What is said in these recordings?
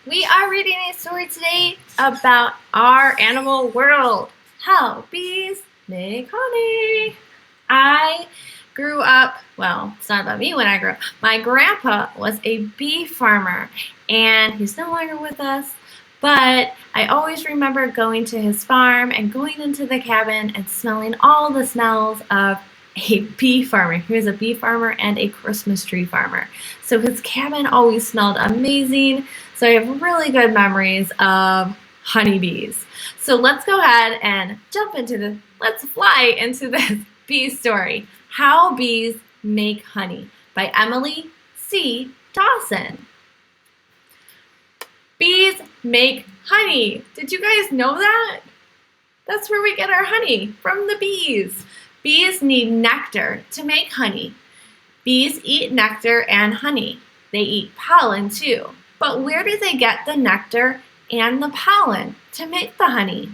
We are reading a story today about our animal world, how bees make honey. I grew up, well, it's not about me when I grew up. My grandpa was a bee farmer, and he's no longer with us, but I always remember going to his farm and going into the cabin and smelling all the smells of a bee farmer. He was a bee farmer and a Christmas tree farmer. So his cabin always smelled amazing. So I have really good memories of honeybees. So let's go ahead and let's fly into this bee story. How Bees Make Honey by Emily C Dawson. Bees make honey. Did you guys know that? That's where we get our honey, from the bees. Bees need nectar to make honey. Bees eat nectar and honey. They eat pollen too. But where do they get the nectar and the pollen to make the honey?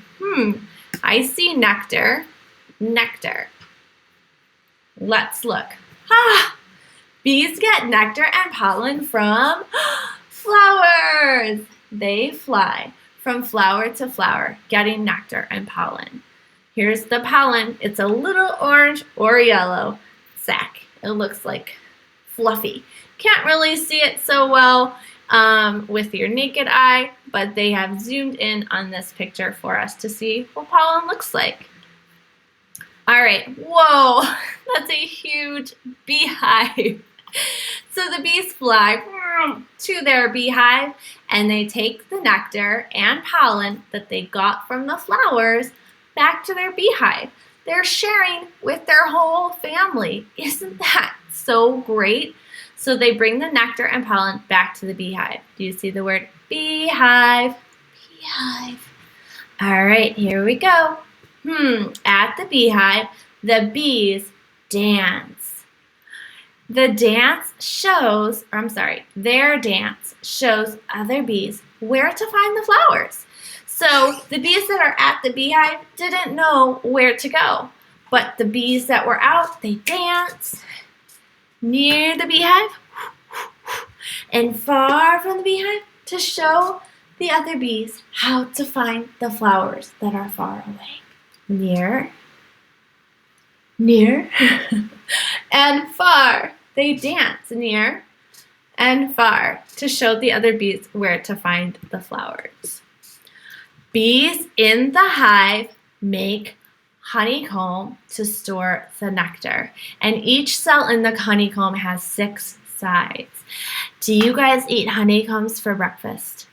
I see nectar. Let's look. Bees get nectar and pollen from flowers. They fly from flower to flower, getting nectar and pollen. Here's the pollen. It's a little orange or yellow sack. It looks like fluffy. Can't really see it so well with your naked eye, but they have zoomed in on this picture for us to see what pollen looks like. All right, whoa, that's a huge beehive. So the bees fly to their beehive and they take the nectar and pollen that they got from the flowers back to their beehive. They're sharing with their whole family. Isn't that so great? So they bring the nectar and pollen back to the beehive. Do you see the word beehive? Beehive. All right, here we go. At the beehive, the bees dance. Their dance shows other bees where to find the flowers. So the bees that are at the beehive didn't know where to go, but the bees that were out, they dance near the beehive and far from the beehive to show the other bees how to find the flowers that are far away. Near, and far. They dance near and far to show the other bees where to find the flowers. Bees in the hive make honeycomb to store the nectar, and each cell in the honeycomb has 6 sides. Do you guys eat honeycombs for breakfast?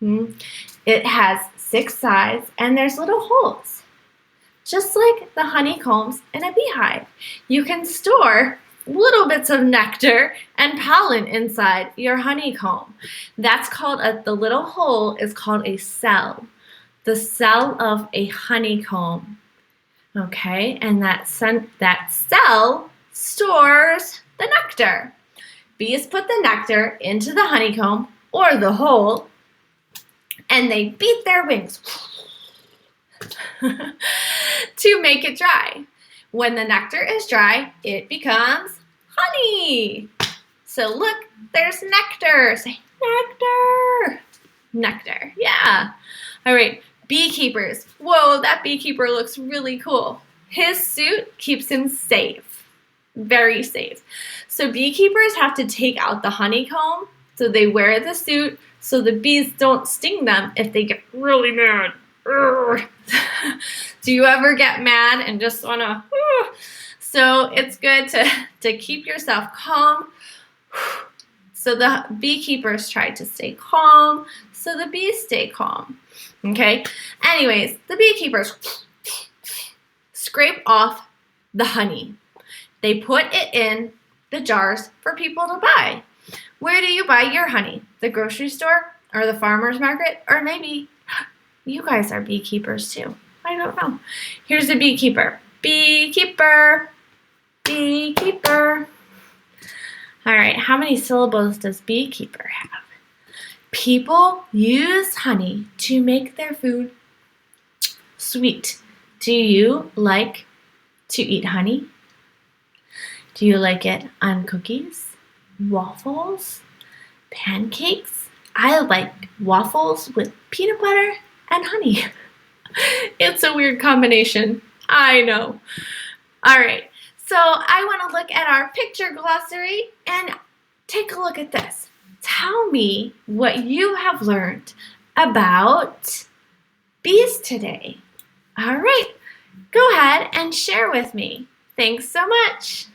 It has 6 sides and there's little holes, just like the honeycombs in a beehive. You can store little bits of nectar and pollen inside your honeycomb. That's called the little hole is called a cell. The cell of a honeycomb. Okay, and that cell stores the nectar. Bees put the nectar into the honeycomb or the hole, and they beat their wings to make it dry. When the nectar is dry, it becomes honey. So look, there's nectar. Say nectar. Nectar, yeah. All right, beekeepers. Whoa, that beekeeper looks really cool. His suit keeps him safe, very safe. So beekeepers have to take out the honeycomb, so they wear the suit so the bees don't sting them if they get really mad. Do you ever get mad and just wanna? So it's good to keep yourself calm. So the beekeepers try to stay calm, so the bees stay calm. Okay. Anyways, the beekeepers scrape off the honey. They put it in the jars for people to buy. Where do you buy your honey? The grocery store or the farmer's market? Or maybe you guys are beekeepers too. I don't know. Here's the beekeeper. Beekeeper. Beekeeper. All right, how many syllables does beekeeper have? People use honey to make their food sweet. Do you like to eat honey? Do you like it on cookies, waffles, pancakes, I like waffles with peanut butter and honey. It's a weird combination. I know. All right, so I want to look at our picture glossary and take a look at this. Tell me what you have learned about bees today. All right, go ahead and share with me. Thanks so much.